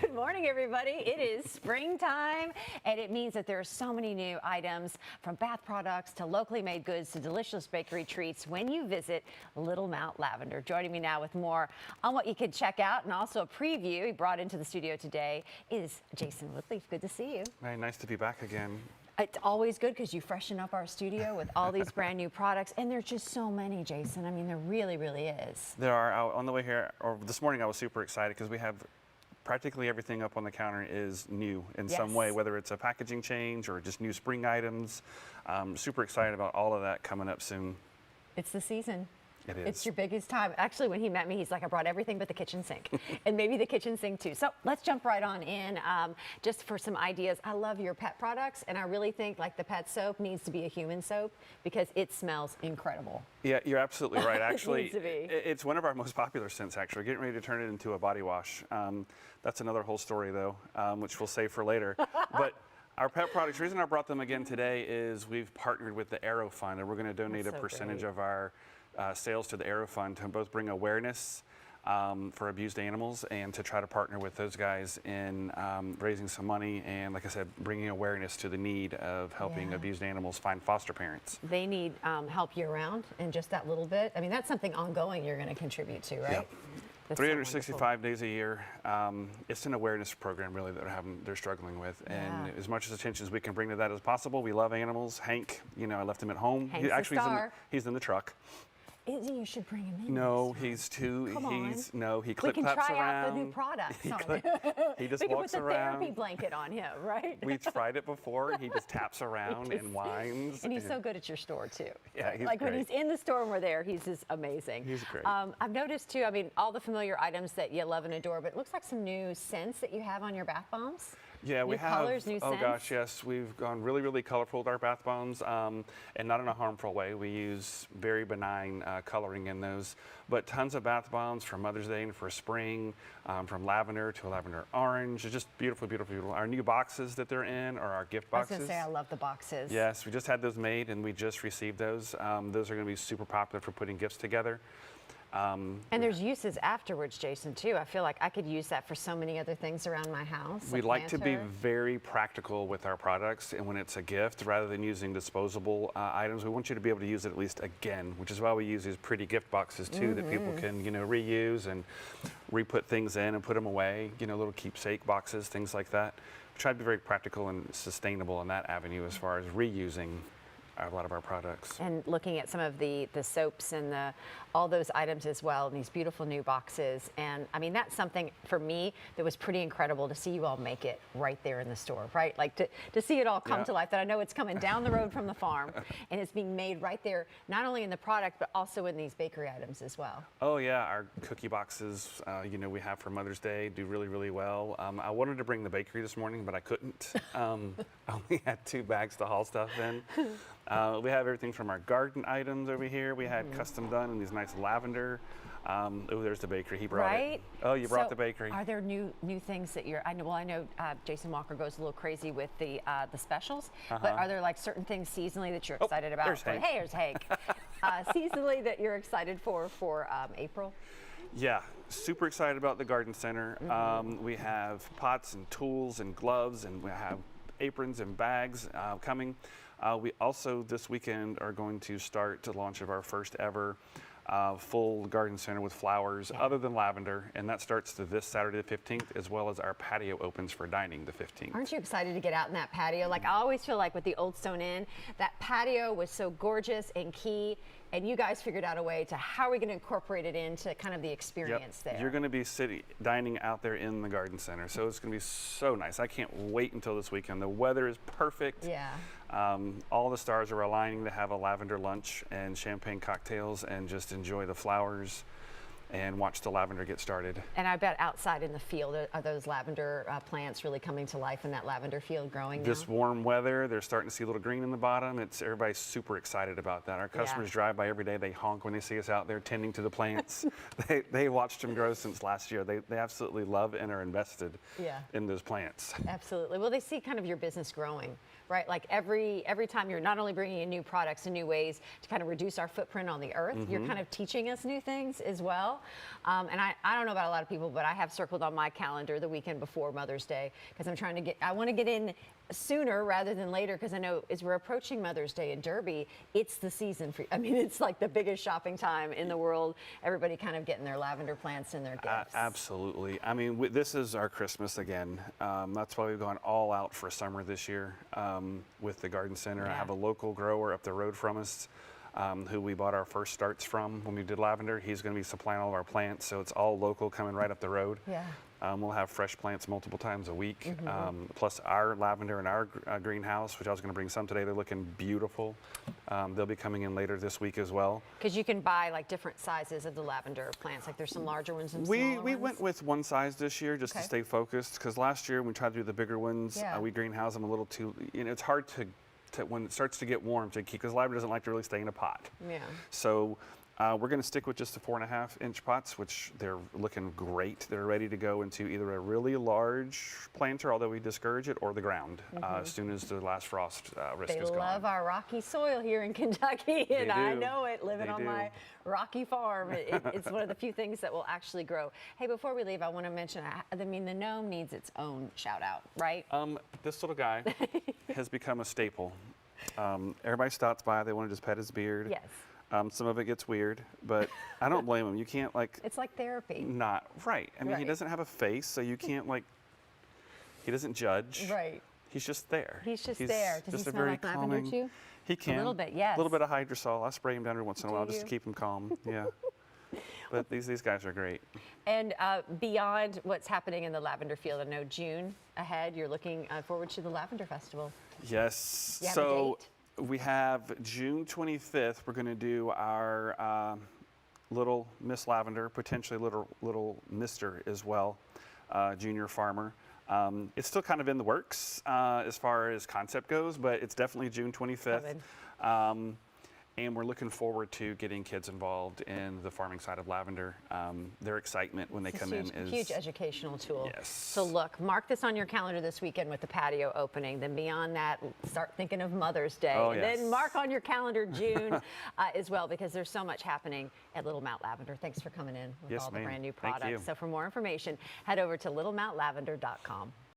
Good morning, everybody. It is springtime, and it means that there are so many new items, from bath products to locally made goods to delicious bakery treats when you visit Little Mount Lavender. Joining me now with more on what you can check out and also a preview he brought into the studio today is Jason Woodley. Good to see you. Very nice to be back again. It's always good because you freshen up our studio with all these brand new products, and there's just so many, Jason. I mean, there really, really is. There are. On the way here, or this morning, I was super excited because we have practically everything up on the counter is new in some way, whether it's a packaging change or just new spring items. Super excited about all of that coming up soon. It's the season. It is. It's your biggest time. Actually, when he met me, he's like, I brought everything but the kitchen sink, and maybe the kitchen sink too. So let's jump right on in just for some ideas. I love your pet products, and I really think like the pet soap needs to be a human soap because it smells incredible. Yeah, you're absolutely right. Actually, It needs to be. It's one of our most popular scents, actually. Getting ready to turn it into a body wash. That's another whole story, though, which we'll save for later. But our pet products, the reason I brought them again today is we've partnered with the Arrow Fund, and we're going to donate a percentage of our sales to the Arrow Fund to both bring awareness for abused animals and to try to partner with those guys in raising some money and, like I said, bringing awareness to the need of helping abused animals find foster parents. They need help year-round, and just that little bit. I mean, that's something ongoing you're going to contribute to, right? Yep. That's 365 days a year. It's an awareness program, really, that they're struggling with. And as much attention as we can bring to that as possible. We love animals. Hank, you know, I left him at home. Hank's the star. He's in the truck. You should bring him in. No, he's too. He click claps around. We can try out the new products. He just we can walks put the around. therapy blanket on him, right? We tried it before. He just taps around and whines. And he's so good at your store too. Yeah, he's like great. when he's in the store and we're there, he's just amazing. He's great. I've noticed too. I mean, all the familiar items that you love and adore, but it looks like some new scents that you have on your bath bombs. Yeah, we have. Colors, new scents. Oh gosh, yes, we've gone really, really colorful with our bath bombs, and not in a harmful way. We use very benign coloring in those, but tons of bath bombs for Mother's Day and for spring, from lavender to a lavender orange. It's just beautiful, beautiful, beautiful. Our new boxes that they're in are our gift boxes. I was gonna say, I love the boxes. Yes, we just had those made, and we just received those. Those are going to be super popular for putting gifts together. And there's uses afterwards, Jason, too. I feel like I could use that for so many other things around my house. We like to be very practical with our products, and when it's a gift, rather than using disposable items, we want you to be able to use it at least again, which is why we use these pretty gift boxes too, that people can, you know, reuse and re-put things in and put them away, you know, little keepsake boxes, things like that. We try to be very practical and sustainable in that avenue as far as reusing a lot of our products. And looking at some of the soaps and all those items as well, and these beautiful new boxes. And I mean, that's something for me that was pretty incredible to see you all make it right there in the store, right? Like to see it all come to life, that I know it's coming down the road from the farm and it's being made right there, not only in the product, but also in these bakery items as well. Oh yeah, our cookie boxes, you know, we have for Mother's Day do really, really well. I wanted to bring the bakery this morning, but I couldn't. I only had 2 bags to haul stuff in. We have everything from our garden items over here. We had custom done in these nice lavender. Oh, there's the bakery. He brought it. Oh, you brought the bakery. Are there new things that you're? I know Jason Walker goes a little crazy with the specials, but are there like certain things seasonally that you're excited about? There's Hank. Hey, there's Hank. Seasonally that you're excited for April. Yeah, super excited about the garden center. We have pots and tools and gloves, and we have aprons and bags coming. We also this weekend are going to start the launch of our first ever full garden center with flowers other than lavender, and that starts this Saturday the 15th, as well as our patio opens for dining the 15th. Aren't you excited to get out in that patio? Like, I always feel like with the Old Stone Inn, that patio was so gorgeous and key, and you guys figured out a way to how are we going to incorporate it into kind of the experience there. You're going to be dining out there in the garden center, so it's going to be so nice. I can't wait until this weekend. The weather is perfect. Yeah. All the stars are aligning to have a lavender lunch and champagne cocktails and just enjoy the flowers and watch the lavender get started. And I bet outside in the field, are those lavender plants really coming to life in that lavender field growing now? This warm weather, they're starting to see a little green in the bottom. Everybody's super excited about that. Our customers drive by every day. They honk when they see us out there tending to the plants. they watched them grow since last year. They absolutely love and are invested in those plants. Absolutely. Well, they see kind of your business growing. Right, like every time you're not only bringing in new products and new ways to kind of reduce our footprint on the earth, you're kind of teaching us new things as well. And I don't know about a lot of people, but I have circled on my calendar the weekend before Mother's Day because I'm trying to I want to get in sooner rather than later because I know as we're approaching Mother's Day in Derby, it's the season for, I mean, it's like the biggest shopping time in the world. Everybody kind of getting their lavender plants and their gifts. Absolutely. I mean, this is our Christmas again. That's why we've gone all out for summer this year with the garden center. I have a local grower up the road from us who we bought our first starts from when we did lavender. He's going to be supplying all of our plants, so it's all local coming right up the road. Yeah. We'll have fresh plants multiple times a week, plus our lavender in our greenhouse, which I was going to bring some today. They're looking beautiful. They'll be coming in later this week as well. Because you can buy like different sizes of the lavender plants. Like there's some larger ones and smaller ones. We went with one size this year just to stay focused. Because last year when we tried to do the bigger ones, we greenhouse them a little too. You know, it's hard to when it starts to get warm to keep, because lavender doesn't like to really stay in a pot. Yeah. So we're going to stick with just the 4.5-inch pots, which they're looking great. They're ready to go into either a really large planter, although we discourage it, or the ground as soon as the last frost risk is gone. They love our rocky soil here in Kentucky, and I know it, living on my rocky farm. It's one of the few things that will actually grow. Hey, before we leave, I want to mention, I mean, the gnome needs its own shout out, right? This little guy has become a staple. Everybody stops by, they want to just pet his beard. Yes. Some of it gets weird, but I don't blame him. You can't like. It's like therapy. Not right. I mean, he doesn't have a face, so you can't like. He doesn't judge. Right. He's just there. He's just there. Does just he a smell very like lavender calming. too? He can. A little bit, yes. A little bit of hydrosol. I spray him down every once in a while just to you? keep him calm. Yeah. But these guys are great. And beyond what's happening in the lavender field, I know June ahead. You're looking forward to the Lavender Festival. Yes. You have so. a date? We have June 25th. We're going to do our little Miss Lavender, potentially little Mister as well, junior farmer. It's still kind of in the works as far as concept goes, but it's definitely June 25th. And we're looking forward to getting kids involved in the farming side of lavender. Their excitement when they come in is huge educational tool. Yes. So look, mark this on your calendar this weekend with the patio opening. Then beyond that, start thinking of Mother's Day. Oh, and then mark on your calendar June as well, because there's so much happening at Little Mount Lavender. Thanks for coming in with all the brand new products. Thank you. So for more information, head over to littlemounttlavender.com.